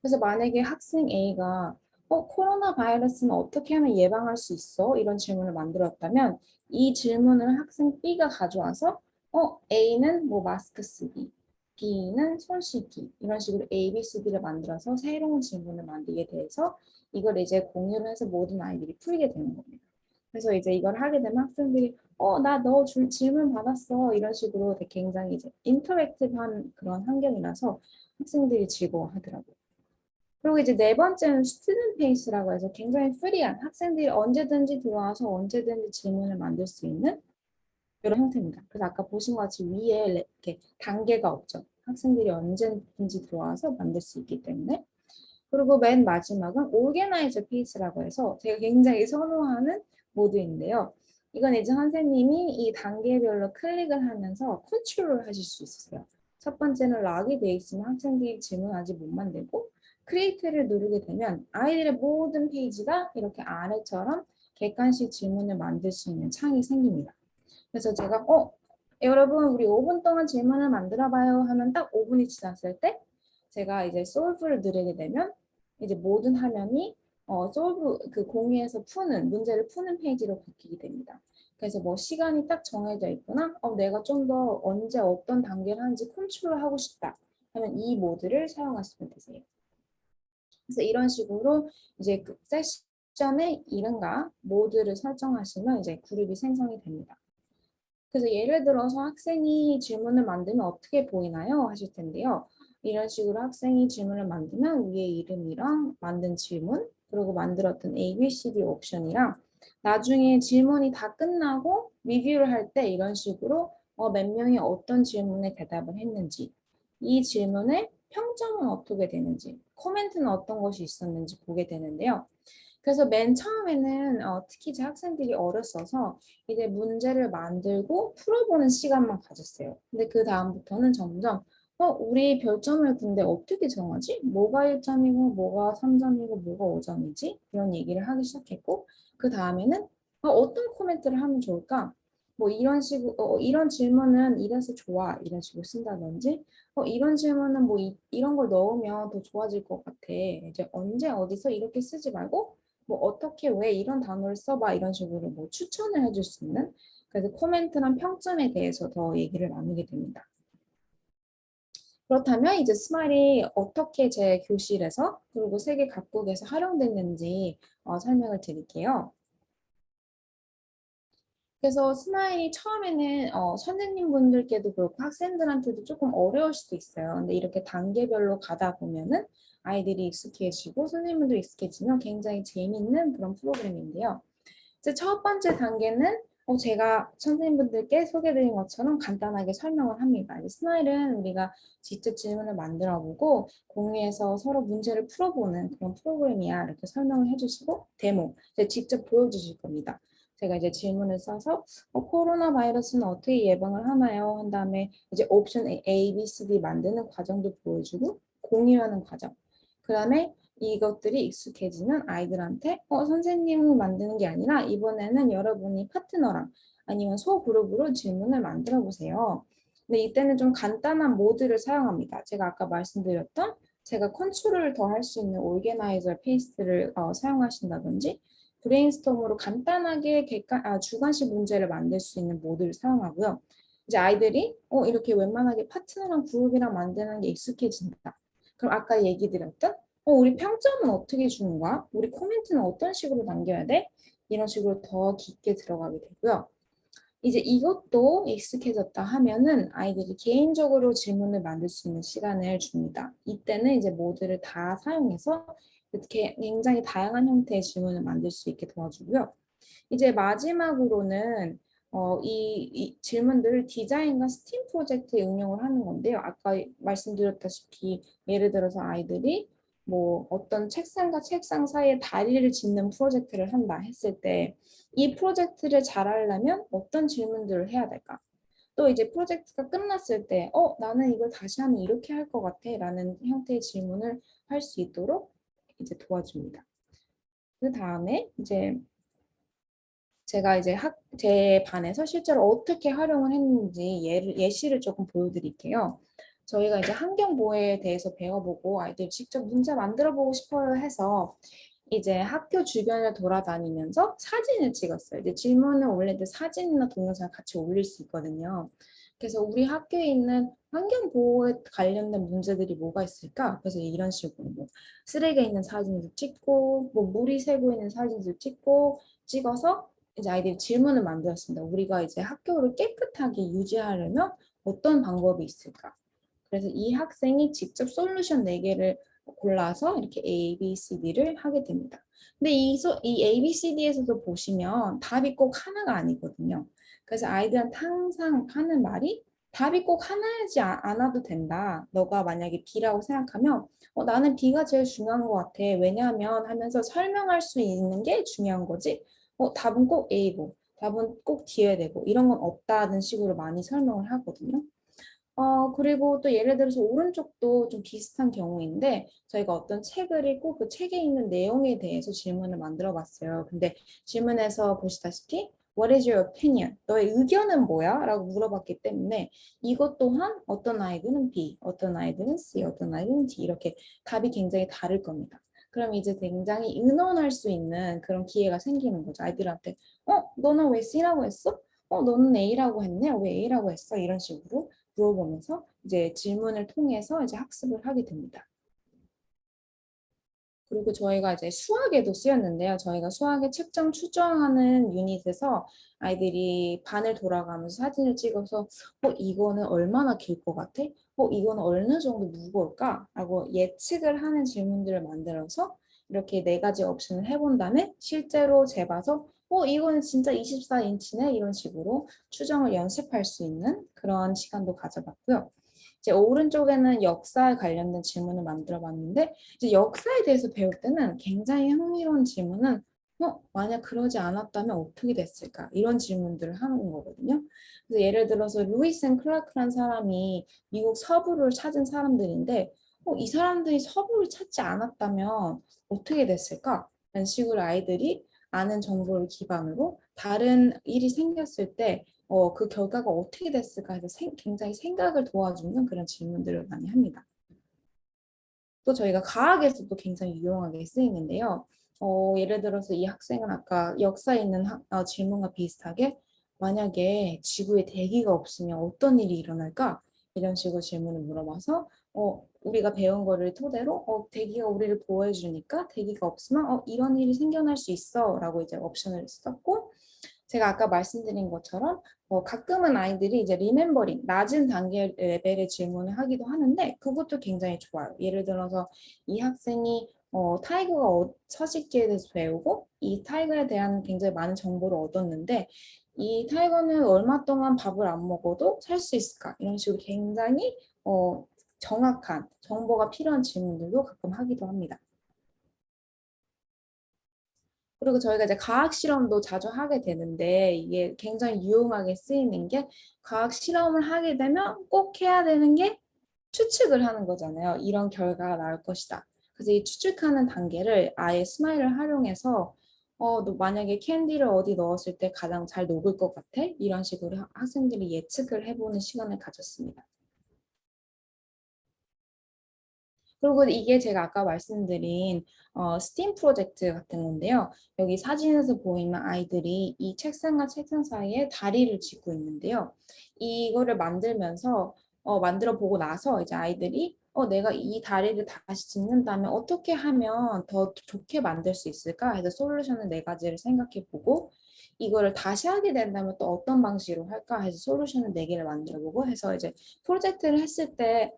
그래서 만약에 학생 A가 코로나 바이러스는 어떻게 하면 예방할 수 있어? 이런 질문을 만들었다면 이 질문을 학생 B가 가져와서 A는 뭐 마스크 쓰기, B는 손 씻기 이런 식으로 A, B, C, D를 만들어서 새로운 질문을 만들게 돼서 이걸 이제 공유를 해서 모든 아이들이 풀게 되는 겁니다. 그래서 이제 이걸 하게 되면 학생들이 나 너 질문 받았어 이런 식으로 되게 굉장히 이제 인터랙티브한 그런 환경이라서 학생들이 즐거워하더라고요. 그리고 이제 네 번째는 스튜던트 페이스라고 해서 굉장히 프리한 학생들이 언제든지 들어와서 언제든지 질문을 만들 수 있는 이런 형태입니다. 그래서 아까 보신 것 같이 위에 이렇게 단계가 없죠. 학생들이 언제든지 들어와서 만들 수 있기 때문에. 그리고 맨 마지막은 오르게나이저 페이스라고 해서 제가 굉장히 선호하는 모드인데요. 이건 이제 선생님이 이 단계별로 클릭을 하면서 컨트롤을 하실 수 있어요. 첫 번째는 락이 되어 있으면 학생들이 질문 아직 못 만들고 크리에이트를 누르게 되면 아이들의 모든 페이지가 이렇게 아래처럼 객관식 질문을 만들 수 있는 창이 생깁니다. 그래서 제가 여러분 우리 5분 동안 질문을 만들어 봐요 하면 딱 5분이 지났을 때 제가 이제 솔브를 누르게 되면 이제 모든 화면이 솔브 그 공유해서 문제를 푸는 페이지로 바뀌게 됩니다. 그래서 뭐 시간이 딱 정해져 있거나 내가 좀 더 언제 어떤 단계를 하는지 컨트롤하고 싶다 하면 이 모드를 사용하시면 되세요. 그래서 이런 식으로 이제 그 세션의 이름과 모드를 설정하시면 이제 그룹이 생성이 됩니다. 그래서 예를 들어서 학생이 질문을 만들면 어떻게 보이나요? 하실 텐데요. 이런 식으로 학생이 질문을 만들면 위에 이름이랑 만든 질문, 그리고 만들었던 A, B, C, D 옵션이랑 나중에 질문이 다 끝나고 리뷰를 할 때 이런 식으로 몇 명이 어떤 질문에 대답을 했는지, 이 질문의 평점은 어떻게 되는지, 코멘트는 어떤 것이 있었는지 보게 되는데요. 그래서 맨 처음에는 특히 제 학생들이 어렸어서 이제 문제를 만들고 풀어보는 시간만 가졌어요. 근데 그 다음부터는 점점 우리 별점을 근데 어떻게 정하지? 뭐가 1점이고 뭐가 3점이고 뭐가 5점이지? 이런 얘기를 하기 시작했고 그 다음에는 어떤 코멘트를 하면 좋을까? 뭐 이런 식으로 이런 질문은 이래서 좋아 이런 식으로 쓴다든지 이런 질문은 뭐 이런 걸 넣으면 더 좋아질 것 같아. 이제 언제 어디서 이렇게 쓰지 말고 뭐 어떻게 왜 이런 단어를 써봐 이런 식으로 뭐 추천을 해줄 수 있는 그래서 코멘트랑 평점에 대해서 더 얘기를 나누게 됩니다. 그렇다면 이제 스마일이 어떻게 제 교실에서 그리고 세계 각국에서 활용됐는지 설명을 드릴게요. 그래서 스마일이 처음에는 선생님분들께도 그렇고 학생들한테도 조금 어려울 수도 있어요. 근데 이렇게 단계별로 가다 보면은 아이들이 익숙해지고 선생님들도 익숙해지면 굉장히 재미있는 그런 프로그램인데요. 이제 첫 번째 단계는 제가 선생님분들께 소개드린 것처럼 간단하게 설명을 합니다. 이제 스마일은 우리가 직접 질문을 만들어보고 공유해서 서로 문제를 풀어보는 그런 프로그램이야 이렇게 설명을 해주시고 데모 이제 직접 보여주실 겁니다. 제가 이제 질문을 써서 코로나 바이러스는 어떻게 예방을 하나요? 한 다음에 이제 옵션 A, B, C, D 만드는 과정도 보여주고 공유하는 과정. 그 다음에 이것들이 익숙해지면 아이들한테 선생님을 만드는 게 아니라 이번에는 여러분이 파트너랑 아니면 소그룹으로 질문을 만들어 보세요. 근데 이때는 좀 간단한 모드를 사용합니다. 제가 아까 말씀드렸던 제가 컨트롤을 더 할 수 있는 오르게나이저 페이스를 사용하신다든지 브레인스톰으로 간단하게 주관식 문제를 만들 수 있는 모드를 사용하고요. 이제 아이들이 이렇게 웬만하게 파트너랑 그룹이랑 만드는 게 익숙해진다. 그럼 아까 얘기 드렸던 우리 평점은 어떻게 주는 거야? 우리 코멘트는 어떤 식으로 남겨야 돼? 이런 식으로 더 깊게 들어가게 되고요. 이제 이것도 익숙해졌다 하면은 아이들이 개인적으로 질문을 만들 수 있는 시간을 줍니다. 이때는 이제 모드를 다 사용해서 이렇게 굉장히 다양한 형태의 질문을 만들 수 있게 도와주고요. 이제 마지막으로는 이 질문들을 디자인과 스팀 프로젝트에 응용을 하는 건데요. 아까 말씀드렸다시피 예를 들어서 아이들이 뭐 어떤 책상과 책상 사이에 다리를 짓는 프로젝트를 한다 했을 때 이 프로젝트를 잘 하려면 어떤 질문들을 해야 될까? 또 이제 프로젝트가 끝났을 때 나는 이걸 다시 하면 이렇게 할 것 같아 라는 형태의 질문을 할 수 있도록 이제 도와줍니다. 그 다음에 이제 제가 이제 제 반에서 실제로 어떻게 활용을 했는지 예시를 조금 보여드릴게요. 저희가 이제 환경보호에 대해서 배워보고 아이들 직접 문제 만들어보고 싶어요 해서 이제 학교 주변을 돌아다니면서 사진을 찍었어요. 이제 질문을 올릴 때 사진이나 동영상 같이 올릴 수 있거든요. 그래서 우리 학교에 있는 환경보호에 관련된 문제들이 뭐가 있을까? 그래서 이런 식으로 뭐 쓰레기에 있는 사진도 찍고 뭐 물이 새고 있는 사진도 찍어서 이제 아이들이 질문을 만들었습니다. 우리가 이제 학교를 깨끗하게 유지하려면 어떤 방법이 있을까? 그래서 이 학생이 직접 솔루션 4개를 골라서 이렇게 A, B, C, D를 하게 됩니다. 근데 이 A, B, C, D에서도 보시면 답이 꼭 하나가 아니거든요. 그래서 아이들한테 항상 하는 말이 답이 꼭 하나이지 않아도 된다. 너가 만약에 B라고 생각하면 나는 B가 제일 중요한 것 같아. 왜냐하면 하면서 설명할 수 있는 게 중요한 거지. 답은 꼭 A고 답은 꼭 D여야 되고 이런 건 없다는 식으로 많이 설명을 하거든요. 그리고 또 예를 들어서 오른쪽도 좀 비슷한 경우인데 저희가 어떤 책을 읽고 그 책에 있는 내용에 대해서 질문을 만들어 봤어요. 근데 질문에서 보시다시피 What is your opinion? 너의 의견은 뭐야? 라고 물어봤기 때문에 이것 또한 어떤 아이들은 B, 어떤 아이들은 C, 어떤 아이들은 D 이렇게 답이 굉장히 다를 겁니다. 그럼 이제 굉장히 의논할 수 있는 그런 기회가 생기는 거죠. 아이들한테 너는 왜 C라고 했어? 너는 A라고 했네? 왜 A라고 했어? 이런 식으로 물어보면서 이제 질문을 통해서 이제 학습을 하게 됩니다. 그리고 저희가 이제 수학에도 쓰였는데요. 저희가 수학의 측정 추정하는 유닛에서 아이들이 반을 돌아가면서 사진을 찍어서 이거는 얼마나 길 것 같아? 이거는 어느 정도 무거울까? 라고 예측을 하는 질문들을 만들어서 이렇게 4가지 옵션을 해본 다음에 실제로 재봐서 이거는 진짜 24인치네? 이런 식으로 추정을 연습할 수 있는 그런 시간도 가져봤고요. 이제 오른쪽에는 역사에 관련된 질문을 만들어 봤는데 이제 역사에 대해서 배울 때는 굉장히 흥미로운 질문은 만약 그러지 않았다면 어떻게 됐을까? 이런 질문들을 하는 거거든요. 그래서 예를 들어서 루이스 앤 클라크란 사람이 미국 서부를 찾은 사람들인데 이 사람들이 서부를 찾지 않았다면 어떻게 됐을까? 이런 식으로 아이들이 아는 정보를 기반으로 다른 일이 생겼을 때 그 결과가 어떻게 됐을까 해서 굉장히 생각을 도와주는 그런 질문들을 많이 합니다. 또 저희가 과학에서도 굉장히 유용하게 쓰이는데요. 예를 들어서 이 학생은 아까 역사에 있는 질문과 비슷하게 만약에 지구에 대기가 없으면 어떤 일이 일어날까? 이런 식으로 질문을 물어봐서 우리가 배운 거를 토대로 대기가 우리를 보호해 주니까 대기가 없으면 이런 일이 생겨날 수 있어 라고 이제 옵션을 썼고 제가 아까 말씀드린 것처럼 가끔은 아이들이 이제 리멤버링, 낮은 단계 레벨의 질문을 하기도 하는데 그것도 굉장히 좋아요. 예를 들어서 이 학생이 타이거가 서식지에 대해서 배우고 이 타이거에 대한 굉장히 많은 정보를 얻었는데 이 타이거는 얼마 동안 밥을 안 먹어도 살 수 있을까? 이런 식으로 굉장히 정확한 정보가 필요한 질문들도 가끔 하기도 합니다. 그리고 저희가 이제 과학 실험도 자주 하게 되는데 이게 굉장히 유용하게 쓰이는 게 과학 실험을 하게 되면 꼭 해야 되는 게 추측을 하는 거잖아요. 이런 결과가 나올 것이다. 그래서 이 추측하는 단계를 아예 스마일을 활용해서 너 만약에 캔디를 어디 넣었을 때 가장 잘 녹을 것 같아? 이런 식으로 학생들이 예측을 해보는 시간을 가졌습니다. 그리고 이게 제가 아까 말씀드린 스팀 프로젝트 같은 건데요. 여기 사진에서 보이는 아이들이 이 책상과 책상 사이에 다리를 짓고 있는데요. 이거를 만들어 보고 나서 이제 아이들이 내가 이 다리를 다시 짓는다면 어떻게 하면 더 좋게 만들 수 있을까 해서 솔루션을 4가지를 생각해 보고 이거를 다시 하게 된다면 또 어떤 방식으로 할까 해서 솔루션을 4개를 만들어 보고 해서 이제 프로젝트를 했을 때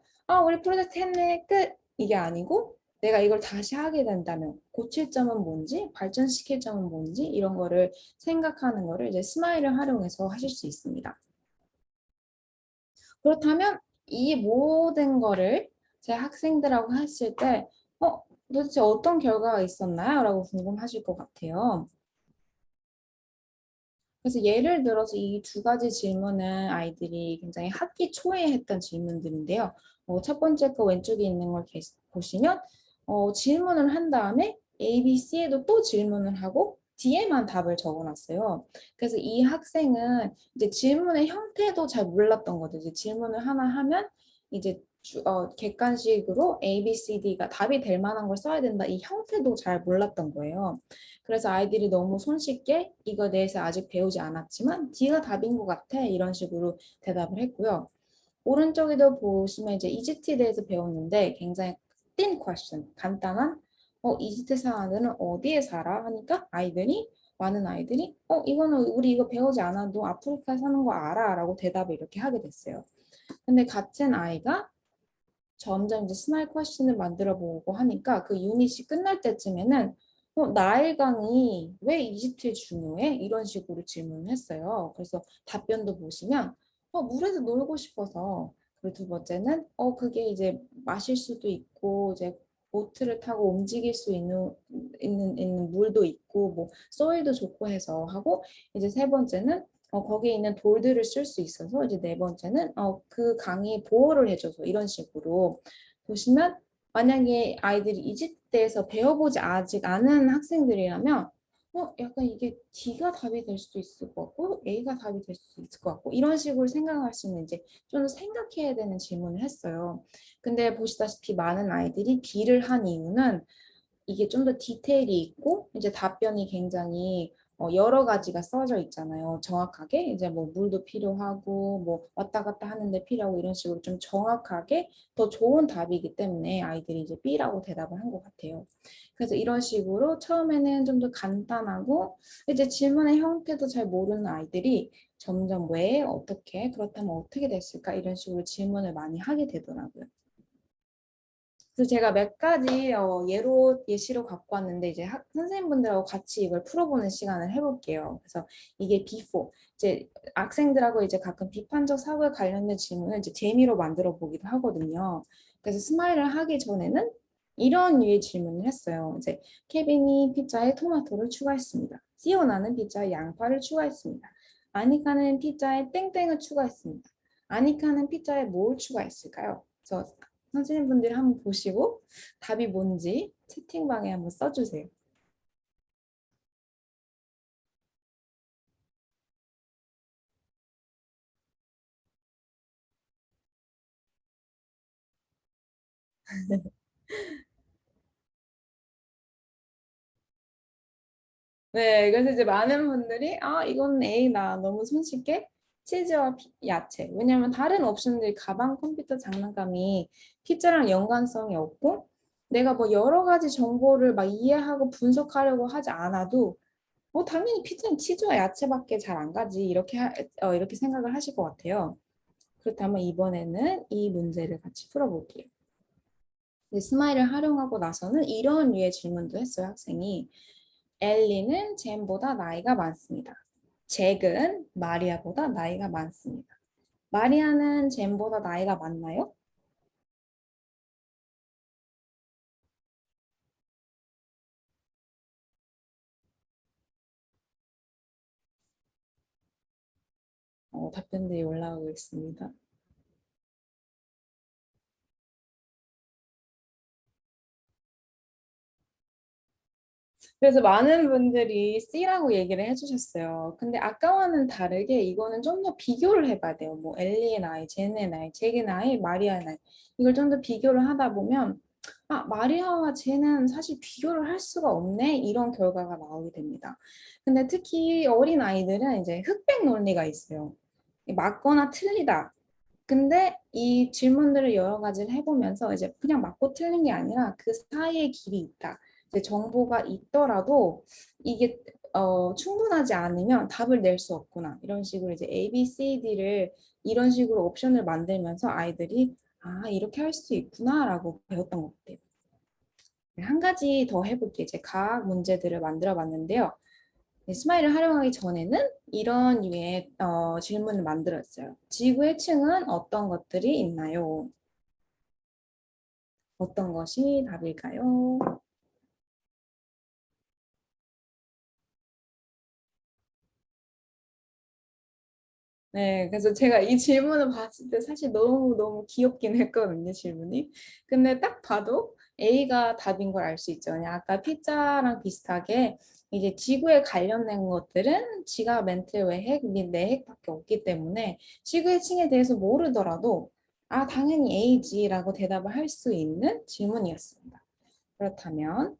우리 프로젝트 했네 끝 이게 아니고 내가 이걸 다시 하게 된다면 고칠 점은 뭔지, 발전시킬 점은 뭔지 이런 거를 생각하는 거를 이제 스마일을 활용해서 하실 수 있습니다. 그렇다면 이 모든 거를 제 학생들하고 했을 때 도대체 어떤 결과가 있었나요? 라고 궁금하실 것 같아요. 그래서 예를 들어서 이 두 가지 질문은 아이들이 굉장히 학기 초에 했던 질문들인데요. 첫 번째 거 왼쪽에 있는 걸 보시면 질문을 한 다음에 A, B, C에도 또 질문을 하고 D에만 답을 적어놨어요. 그래서 이 학생은 이제 질문의 형태도 잘 몰랐던 거죠. 이제 질문을 하나 하면 이제 객관식으로 A, B, C, D가 답이 될 만한 걸 써야 된다. 이 형태도 잘 몰랐던 거예요. 그래서 아이들이 너무 손쉽게 이거 대해서 아직 배우지 않았지만 D가 답인 것 같아 이런 식으로 대답을 했고요. 오른쪽에도 보시면 이제 이집트에 대해서 배웠는데 굉장히 thin question, 간단한 이집트 사람들은 어디에 살아? 하니까 많은 아이들이 이거는 우리 이거 배우지 않아도 아프리카에 사는 거 알아 라고 대답을 이렇게 하게 됐어요. 근데 같은 아이가 점점 이제 스마일 퀘션을 만들어 보고 하니까 그 유닛이 끝날 때쯤에는 나일강이 왜 이집트에 중요해? 이런 식으로 질문을 했어요. 그래서 답변도 보시면 물에서 놀고 싶어서. 그리고 두 번째는 그게 이제 마실 수도 있고 이제 보트를 타고 움직일 수 있는 물도 있고 뭐 소일도 좋고 해서 하고 이제 세 번째는 거기에 있는 돌들을 쓸 수 있어서 이제 네 번째는 그 강이 보호를 해줘서 이런 식으로 보시면 만약에 아이들이 이집트에서 배워보지 아직 않은 학생들이라면 약간 이게 D가 답이 될 수도 있을 것 같고 A가 답이 될 수도 있을 것 같고 이런 식으로 생각할 수 있는 이제 좀 더 생각해야 되는 질문을 했어요. 근데 보시다시피 많은 아이들이 B를 한 이유는 이게 좀 더 디테일이 있고 이제 답변이 굉장히 여러 가지가 써져 있잖아요. 정확하게 이제 뭐 물도 필요하고 뭐 왔다 갔다 하는데 필요하고 이런 식으로 좀 정확하게 더 좋은 답이기 때문에 아이들이 이제 B라고 대답을 한 것 같아요. 그래서 이런 식으로 처음에는 좀 더 간단하고 이제 질문의 형태도 잘 모르는 아이들이 점점 왜 어떻게 그렇다면 어떻게 됐을까 이런 식으로 질문을 많이 하게 되더라고요. 그래서 제가 몇 가지 예시로 갖고 왔는데 이제 선생님분들하고 같이 이걸 풀어보는 시간을 해볼게요. 그래서 이게 before 이제 학생들하고 이제 가끔 비판적 사고에 관련된 질문을 이제 재미로 만들어 보기도 하거든요. 그래서 스마일을 하기 전에는 이런 류의 질문을 했어요. 이제 케빈이 피자에 토마토를 추가했습니다. 시오나는 피자에 양파를 추가했습니다. 아니카는 피자에 땡땡을 추가했습니다. 아니카는 피자에 뭘 추가했을까요? 그래서 선생님분들이 한번 보시고 답이 뭔지 채팅방에 한번 써주세요. 네, 그래서 이제 많은 분들이 이건 A다. 너무 손쉽게 치즈와 야채. 왜냐면 다른 옵션들이 가방, 컴퓨터, 장난감이 피자랑 연관성이 없고 내가 뭐 여러 가지 정보를 막 이해하고 분석하려고 하지 않아도 당연히 피자는 치즈와 야채밖에 잘 안 가지. 이렇게 생각을 하실 것 같아요. 그렇다면 이번에는 이 문제를 같이 풀어볼게요. 스마일을 활용하고 나서는 이런 류의 질문도 했어요, 학생이. 엘리는 젠보다 나이가 많습니다. 잭은 마리아보다 나이가 많습니다. 마리아는 젠보다 나이가 많나요? 답변들이 올라오고 있습니다. 그래서 많은 분들이 C라고 얘기를 해주셨어요. 근데 아까와는 다르게 이거는 좀 더 비교를 해봐야 돼요. 뭐 엘리의 나이, 젠의 나이, 잭의 나이, 마리아의 나이. 이걸 좀 더 비교를 하다 보면 마리아와 젠은 사실 비교를 할 수가 없네. 이런 결과가 나오게 됩니다. 근데 특히 어린 아이들은 이제 흑백 논리가 있어요. 맞거나 틀리다. 근데 이 질문들을 여러 가지를 해보면서 이제 그냥 맞고 틀린 게 아니라 그 사이에 길이 있다. 이제 정보가 있더라도 이게 충분하지 않으면 답을 낼 수 없구나. 이런 식으로 이제 A, B, C, D를 이런 식으로 옵션을 만들면서 아이들이 이렇게 할 수 있구나라고 배웠던 것 같아요. 한 가지 더 해볼게요. 이제 과학 문제들을 만들어 봤는데요. 스마일을 활용하기 전에는 이런 류의 질문을 만들었어요. 지구의 층은 어떤 것들이 있나요? 어떤 것이 답일까요? 네, 그래서 제가 이 질문을 봤을 때 사실 너무너무 귀엽긴 했거든요, 질문이. 근데 딱 봐도 A가 답인 걸 알 수 있죠. 그냥 아까 피자랑 비슷하게 이제 지구에 관련된 것들은 지가 멘틀 외핵 및 내핵밖에 없기 때문에 지구의 층에 대해서 모르더라도 아, 당연히 A지라고 대답을 할 수 있는 질문이었습니다. 그렇다면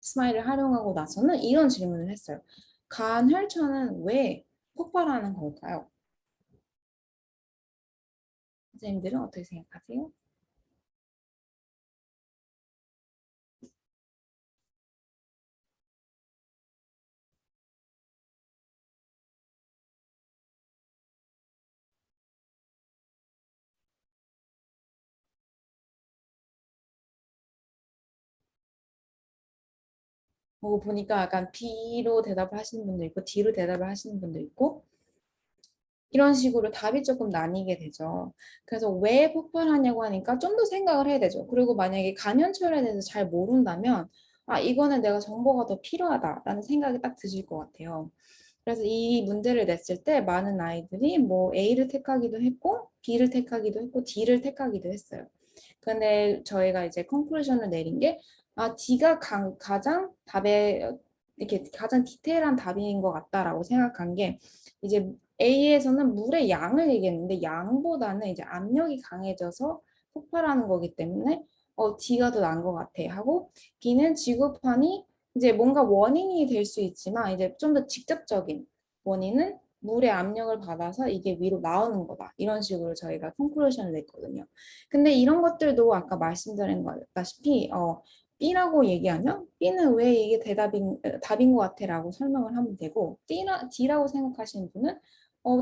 스마일을 활용하고 나서는 이런 질문을 했어요. 간헐천은 왜 폭발하는 걸까요? 선생님들은 어떻게 생각하세요? 보니까 약간 B로 대답을 하시는 분도 있고 D로 대답을 하시는 분도 있고 이런 식으로 답이 조금 나뉘게 되죠. 그래서 왜 폭발하냐고 하니까 좀 더 생각을 해야 되죠. 그리고 만약에 간현철에 대해서 잘 모른다면 아, 이거는 내가 정보가 더 필요하다라는 생각이 딱 드실 것 같아요. 그래서 이 문제를 냈을 때 많은 아이들이 뭐 A를 택하기도 했고 B를 택하기도 했고 D를 택하기도 했어요. 근데 저희가 이제 컨클루전을 내린 게 아, D가 가장 답에 이렇게 가장 디테일한 답인 것 같다라고 생각한 게 이제 A에서는 물의 양을 얘기했는데 양보다는 이제 압력이 강해져서 폭발하는 거기 때문에 D가 더 나은 것 같아 하고 B는 지구판이 이제 뭔가 원인이 될 수 있지만 이제 좀 더 직접적인 원인은 물의 압력을 받아서 이게 위로 나오는 거다. 이런 식으로 저희가 컨클루션을 냈거든요. 근데 이런 것들도 아까 말씀드린 것다시피 B라고 얘기하면 B는 왜 이게 답인 것 같아 라고 설명을 하면 되고 D라고 생각하시는 분은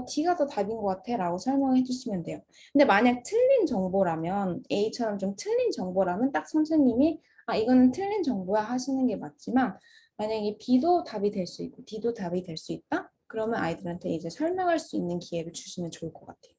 D가 더 답인 것 같아 라고 설명해 주시면 돼요. 근데 만약 틀린 정보라면 A처럼 좀 틀린 정보라면 딱 선생님이 아 이거는 틀린 정보야 하시는 게 맞지만 만약에 B도 답이 될 수 있고 D도 답이 될 수 있다? 그러면 아이들한테 이제 설명할 수 있는 기회를 주시면 좋을 것 같아요.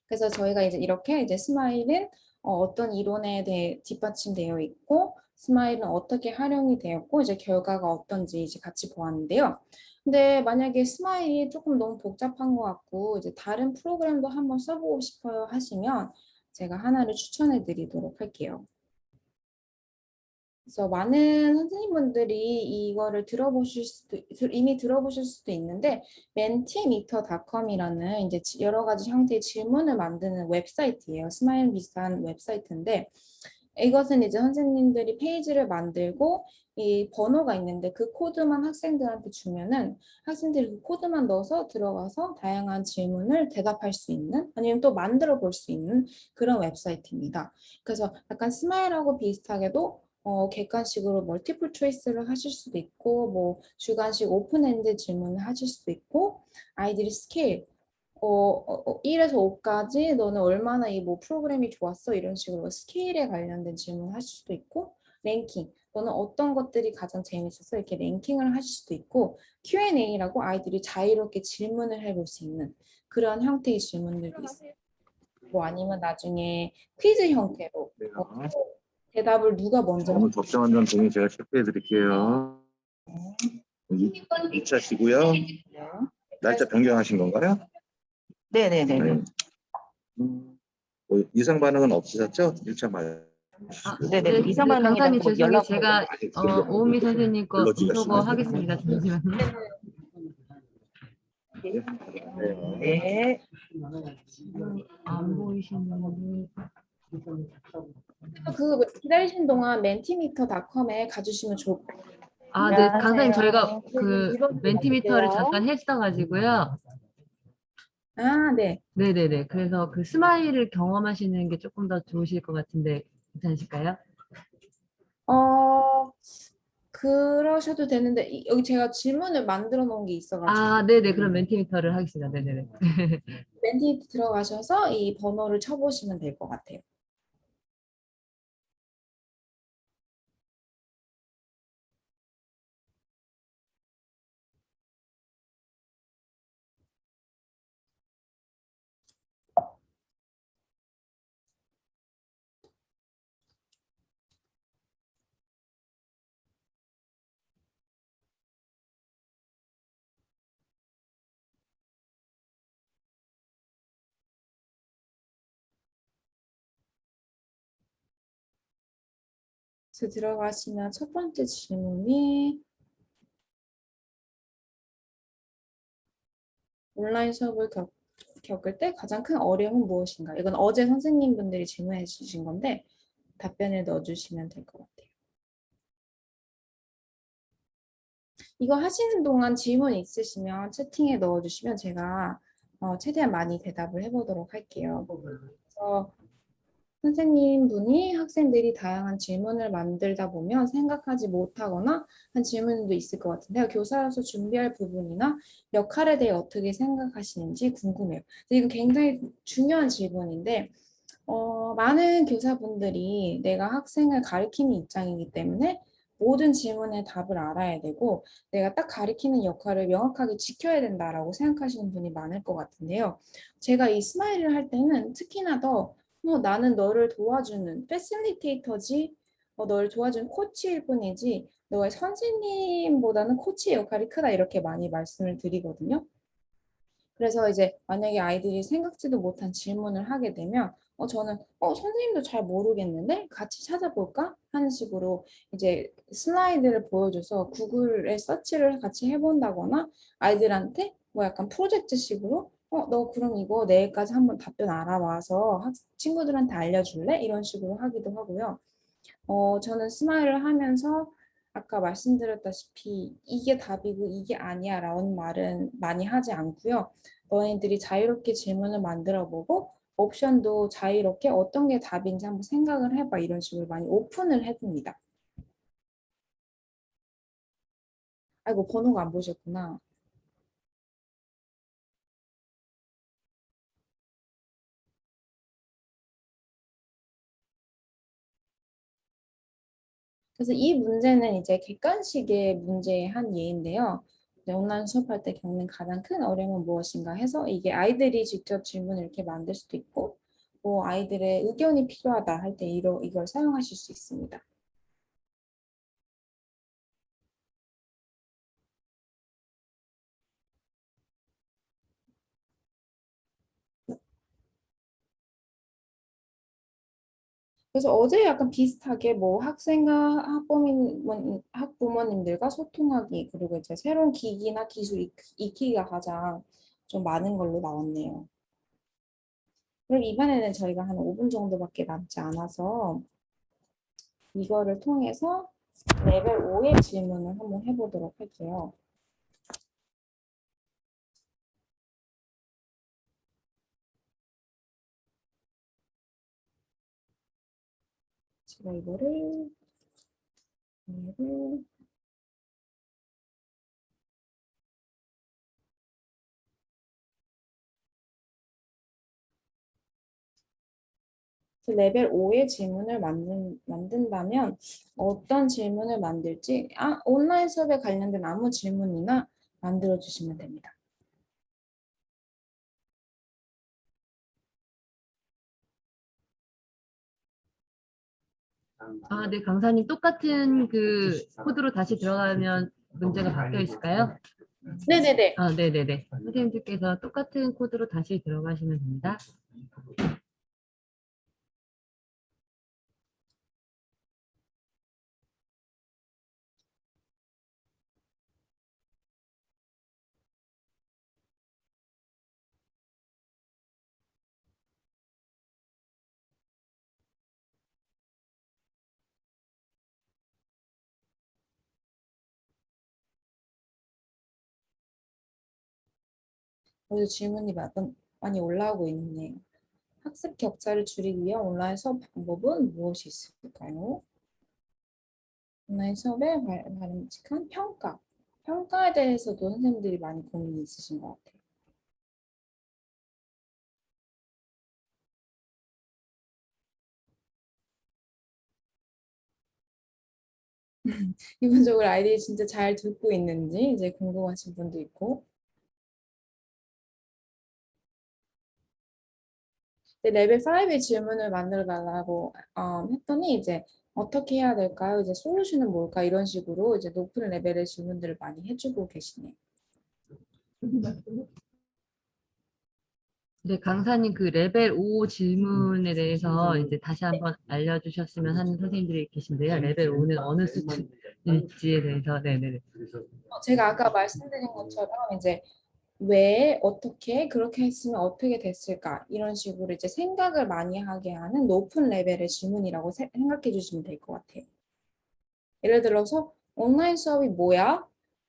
그래서 저희가 이제 이렇게 이제 스마일은 어떤 이론에 대해 뒷받침되어 있고 스마일은 어떻게 활용이 되었고 이제 결과가 어떤지 이제 같이 보았는데요. 근데 만약에 스마일이 조금 너무 복잡한 것 같고 이제 다른 프로그램도 한번 써보고 싶어요 하시면 제가 하나를 추천해 드리도록 할게요. 그래서 많은 선생님분들이 이거를 이미 들어보실 수도 있는데 mentimeter.com이라는 이제 여러 가지 형태의 질문을 만드는 웹사이트예요. 스마일 비슷한 웹사이트인데 이것은 이제 선생님들이 페이지를 만들고 이 번호가 있는데 그 코드만 학생들한테 주면은 학생들이 그 코드만 넣어서 들어가서 다양한 질문을 대답할 수 있는 아니면 또 만들어 볼 수 있는 그런 웹사이트입니다. 그래서 약간 스마일하고 비슷하게도 객관식으로 멀티플 초이스를 하실 수도 있고 뭐 주관식 오픈엔드 질문을 하실 수도 있고 아이들이 스케일 1에서 5까지 너는 얼마나 이 뭐 프로그램이 좋았어? 이런 식으로 스케일에 관련된 질문을 하실 수도 있고 랭킹 너는 어떤 것들이 가장 재밌었어? 이렇게 랭킹을 하실 수도 있고 Q&A라고 아이들이 자유롭게 질문을 해볼 수 있는 그런 형태의 질문들도 있어요. 뭐 아니면 나중에 퀴즈 형태로 대답을 누가 먼저 오늘 걱정한 점 동의 제가 체크해 드릴게요. 2차시고요. 날짜 변경하신 건가요? 네네네. 네. 뭐 이상 반응은 없으셨죠? 1차 말. 네네. 이상 반응이라고 강사님 죄송해요. 연락 제가 오은미 선생님 거 비속어 하겠습니다. 잠시만요. 네. 안 보이시는 그 기다리시는 동안 멘티미터닷컴에 가주시면 좋을 것 같아요. 아, 네, 강사님 저희가 안녕하세요. 그 이번 멘티미터를 주제요. 잠깐 했어가지고요. 아, 네. 네네네. 그래서 그 스마일을 경험하시는 게 조금 더 좋으실 것 같은데 괜찮으실까요? 어, 그러셔도 되는데 여기 제가 질문을 만들어 놓은 게 있어가지고 아, 네네. 그럼 멘티미터를 하겠습니다. 네네네. 멘티 들어가셔서 이 번호를 쳐보시면 될 것 같아요. 그래서 들어가시면 첫 번째 질문이 온라인 수업을 겪을 때 가장 큰 어려움은 무엇인가? 이건 어제 선생님분들이 질문해 주신 건데 답변을 넣어주시면 될 것 같아요. 이거 하시는 동안 질문 있으시면 채팅에 넣어주시면 제가 최대한 많이 대답을 해보도록 할게요. 그래서 선생님 분이 학생들이 다양한 질문을 만들다 보면 생각하지 못하거나 한 질문도 있을 것 같은데요. 교사로서 준비할 부분이나 역할에 대해 어떻게 생각하시는지 궁금해요. 이거 굉장히 중요한 질문인데 많은 교사분들이 내가 학생을 가르치는 입장이기 때문에 모든 질문에 답을 알아야 되고 내가 딱 가르치는 역할을 명확하게 지켜야 된다라고 생각하시는 분이 많을 것 같은데요. 제가 이 스마일을 할 때는 특히나 더 나는 너를 도와주는 패실리테이터지 너를 도와주는 코치일 뿐이지 너의 선생님보다는 코치의 역할이 크다 이렇게 많이 말씀을 드리거든요. 그래서 이제 만약에 아이들이 생각지도 못한 질문을 하게 되면 저는 선생님도 잘 모르겠는데 같이 찾아볼까 하는 식으로 이제 슬라이드를 보여줘서 구글에 서치를 같이 해본다거나 아이들한테 뭐 약간 프로젝트식으로 너 그럼 이거 내일까지 한번 답변 알아와서 친구들한테 알려줄래? 이런 식으로 하기도 하고요. 저는 스마일을 하면서 아까 말씀드렸다시피 이게 답이고 이게 아니야 라는 말은 많이 하지 않고요. 너희들이 자유롭게 질문을 만들어 보고 옵션도 자유롭게 어떤 게 답인지 한번 생각을 해봐 이런 식으로 많이 오픈을 해둡니다. 아이고 번호가 안 보셨구나. 그래서 이 문제는 이제 객관식의 문제의 한 예인데요. 온라인 수업할 때 겪는 가장 큰 어려움은 무엇인가 해서 이게 아이들이 직접 질문을 이렇게 만들 수도 있고 뭐 아이들의 의견이 필요하다 할 때 이걸 사용하실 수 있습니다. 그래서 어제 약간 비슷하게 뭐 학생과 학부모님들과 소통하기 그리고 이제 새로운 기기나 기술 익히기가 가장 좀 많은 걸로 나왔네요. 그럼 이번에는 저희가 한 5분 정도밖에 남지 않아서 이거를 통해서 레벨 5의 질문을 한번 해보도록 할게요. 제가 이거를 레벨 5의 질문을 만든다면 어떤 질문을 만들지 온라인 수업에 관련된 아무 질문이나 만들어 주시면 됩니다. 아, 네, 강사님 똑같은 그 코드로 다시 들어가면 문제가 바뀌어 있을까요? 네네네. 아, 네네네. 선생님들께서 똑같은 코드로 다시 들어가시면 됩니다. 그래서 질문이 많이 올라오고 있네요. 학습 격차를 줄이기 위한 온라인 수업 방법은 무엇이 있을까요? 온라인 수업에 바람직한 평가. 평가에 대해서도 선생님들이 많이 고민이 있으신 것 같아요. 기본적으로 아이들이 진짜 잘 듣고 있는지 이제 궁금하신 분도 있고. 레벨 5의 질문을 만들어 달라고 했더니 이제 어떻게 해야 될까요? 이제 솔루션은 뭘까? 이런 식으로 이제 높은 레벨의 질문들을 많이 해주고 계시네요. 네, 강사님 그 레벨 5 질문에 대해서 이제 다시 한번 알려주셨으면 하는 선생님들이 계신데요. 레벨 5는 어느 수준일지에 대해서, 네네. 제가 아까 말씀드린 것처럼 이제 왜, 어떻게, 그렇게 했으면 어떻게 됐을까 이런 식으로 이제 생각을 많이 하게 하는 높은 레벨의 질문이라고 생각해 주시면 될 것 같아요. 예를 들어서 온라인 수업이 뭐야?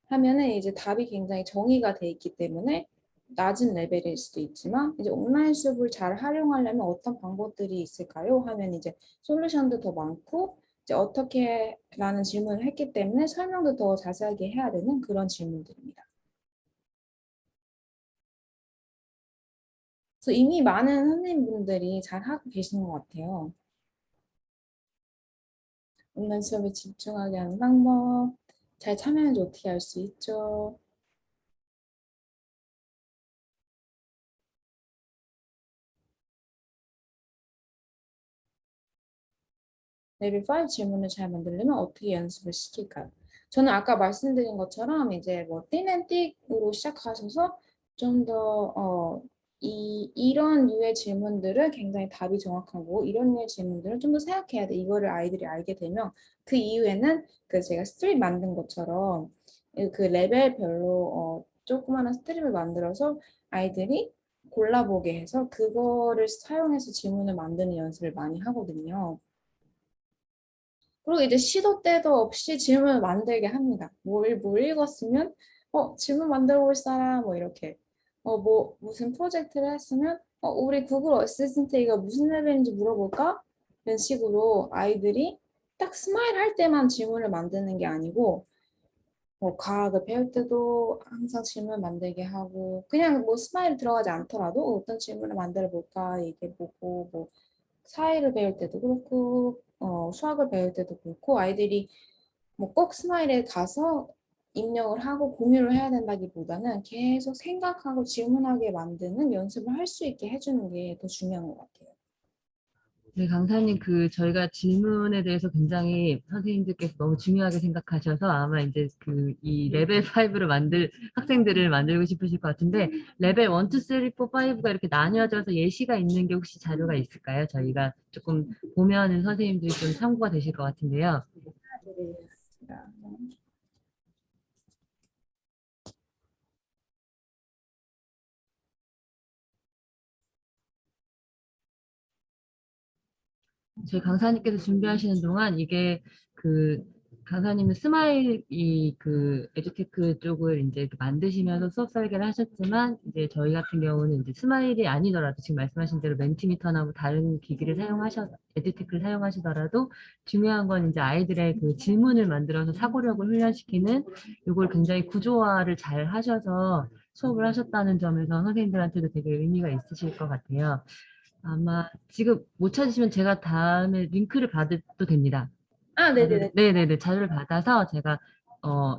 하면은 이제 답이 굉장히 정의가 돼 있기 때문에 낮은 레벨일 수도 있지만 이제 온라인 수업을 잘 활용하려면 어떤 방법들이 있을까요? 하면 이제 솔루션도 더 많고 이제 어떻게 라는 질문을 했기 때문에 설명도 더 자세하게 해야 되는 그런 질문들입니다. 그래서 이미 많은 선생님분들이 잘 하고 계시는 것 같아요. 온라인 수업에 집중하게 하는 방법, 잘 참여하는지 어떻게 알 수 있죠? 레벨 5 질문을 잘 만들려면 어떻게 연습을 시킬까요? 저는 아까 말씀드린 것처럼 이제 뭐 띵앤띡으로 시작하셔서 좀 더 이런 류의 질문들은 굉장히 답이 정확하고 이런 류의 질문들은 좀 더 생각해야 돼. 이거를 아이들이 알게 되면 그 이후에는 그 제가 스트립 만든 것처럼 그 레벨별로 조그마한 스트립을 만들어서 아이들이 골라보게 해서 그거를 사용해서 질문을 만드는 연습을 많이 하거든요. 그리고 이제 시도 때도 없이 질문을 만들게 합니다. 뭘 읽었으면 질문 만들어 볼 사람 뭐 이렇게 뭐 무슨 프로젝트를 했으면 우리 구글 어시스턴트 이거 무슨 레벨인지 물어볼까? 이런 식으로 아이들이 딱 스마일 할 때만 질문을 만드는 게 아니고 뭐 과학을 배울 때도 항상 질문 만들게 하고 그냥 뭐 스마일 들어가지 않더라도 어떤 질문을 만들어 볼까 얘기해보고 뭐 사회를 배울 때도 그렇고 수학을 배울 때도 그렇고 아이들이 뭐 꼭 스마일에 가서 입력을 하고 공유를 해야 된다기보다는 계속 생각하고 질문하게 만드는 연습을 할 수 있게 해주는 게 더 중요한 것 같아요. 네, 강사님, 그, 저희가 질문에 대해서 굉장히 선생님들께서 너무 중요하게 생각하셔서 아마 이제 그, 이 레벨 5를 학생들을 만들고 싶으실 것 같은데, 레벨 1, 2, 3, 4, 5가 이렇게 나뉘어져서 예시가 있는 게 혹시 자료가 있을까요? 저희가 조금 보면은 선생님들이 좀 참고가 되실 것 같은데요. 저희 강사님께서 준비하시는 동안 이게 그 강사님은 스마일 그 에듀테크 쪽을 이제 만드시면서 수업 설계를 하셨지만 이제 저희 같은 경우는 이제 스마일이 아니더라도 지금 말씀하신 대로 멘티미터나 다른 기기를 에듀테크를 사용하시더라도 중요한 건 이제 아이들의 그 질문을 만들어서 사고력을 훈련시키는 이걸 굉장히 구조화를 잘 하셔서 수업을 하셨다는 점에서 선생님들한테도 되게 의미가 있으실 것 같아요. 아마 지금 못 찾으시면 제가 다음에 링크를 받아도 됩니다. 네네네. 네네네. 자료를 받아서 제가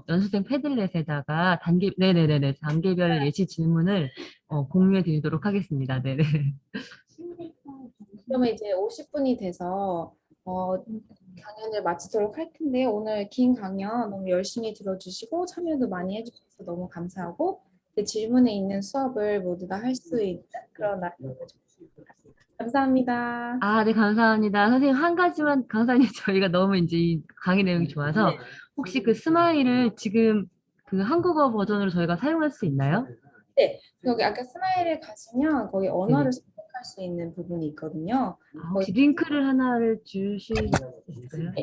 연수생 패들렛에다가 단계별 예시 질문을 공유해 드리도록 하겠습니다. 네네. 그러면 이제 50분이 돼서 강연을 마치도록 할 텐데요. 오늘 긴 강연 너무 열심히 들어주시고 참여도 많이 해주셔서 너무 감사하고 질문에 있는 수업을 모두 다 할 수 있는 그런 날 감사합니다. 아, 네, 감사합니다. 선생님, 한 가지만, 강사님, 저희가 너무 이제 이 강의 내용이 좋아서, 혹시 그 스마일을 지금 그 한국어 버전으로 저희가 사용할 수 있나요? 네, 여기 아까 스마일에 가시면 거기 언어를 네네. 선택할 수 있는 부분이 있거든요. 아, 혹시 링크를 하나를 주실 수 있을까요?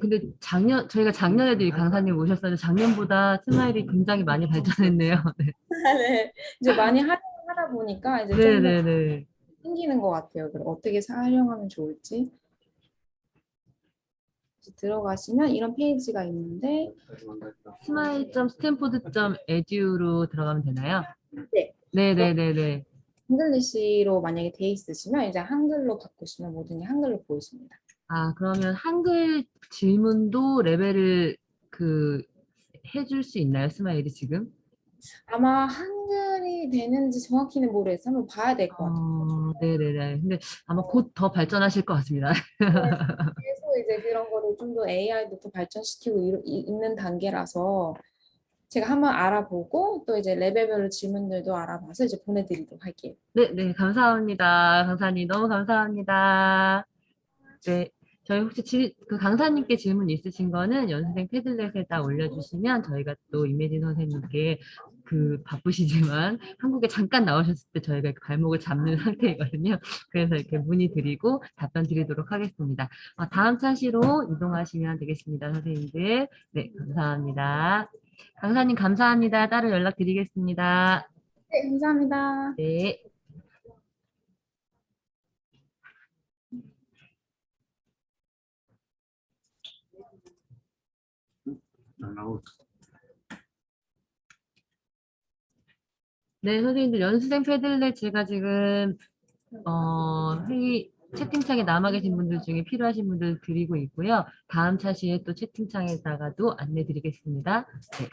근데 저희가 작년에도 이 강사님 오셨었는데, 작년보다 스마일이 굉장히 많이 발전했네요. 네. 네, 이제 많이 하다 보니까 이제 좀 더 네네네. 생기는 것 같아요. 그럼 어떻게 활용하면 좋을지 들어가시면 이런 페이지가 있는데 smile.stanford.edu로 들어가면 되나요? 네. 네네네네. 잉글리시로 만약에 돼 있으시면 이제 한글로 바꾸시면 모든 게 한글로 보이십니다. 아, 그러면 한글 질문도 레벨을 그 해줄 수 있나요? 스마일이 지금? 아마 한글이 되는지 정확히는 모르겠어요. 한번 봐야 될 것 같아요. 네네네. 근데 아마 곧 더 발전하실 것 같습니다. 계속 이제 그런 거를 좀 더 AI도 더 발전시키고 있는 단계라서 제가 한번 알아보고 또 이제 레벨별로 질문들도 알아봐서 이제 보내드리도록 할게요. 네, 네, 감사합니다. 강사님, 너무 감사합니다. 네, 저희 혹시 그 강사님께 질문 있으신 거는 연수생 패들렛에다 올려주시면 저희가 또 임혜진 선생님께 그 바쁘시지만 한국에 잠깐 나오셨을 때 저희가 그 발목을 잡는 상태이거든요. 그래서 이렇게 문의드리고 답변 드리도록 하겠습니다. 다음 차시로 이동하시면 되겠습니다, 선생님들. 네, 감사합니다. 강사님 감사합니다. 따로 연락드리겠습니다. 네, 감사합니다. 네. 네, 선생님들 연수생 패들렛 제가 지금 회의 채팅창에 남아 계신 분들 중에 필요하신 분들 드리고 있고요. 다음 차시에 또 채팅창에다가도 안내 드리겠습니다. 네.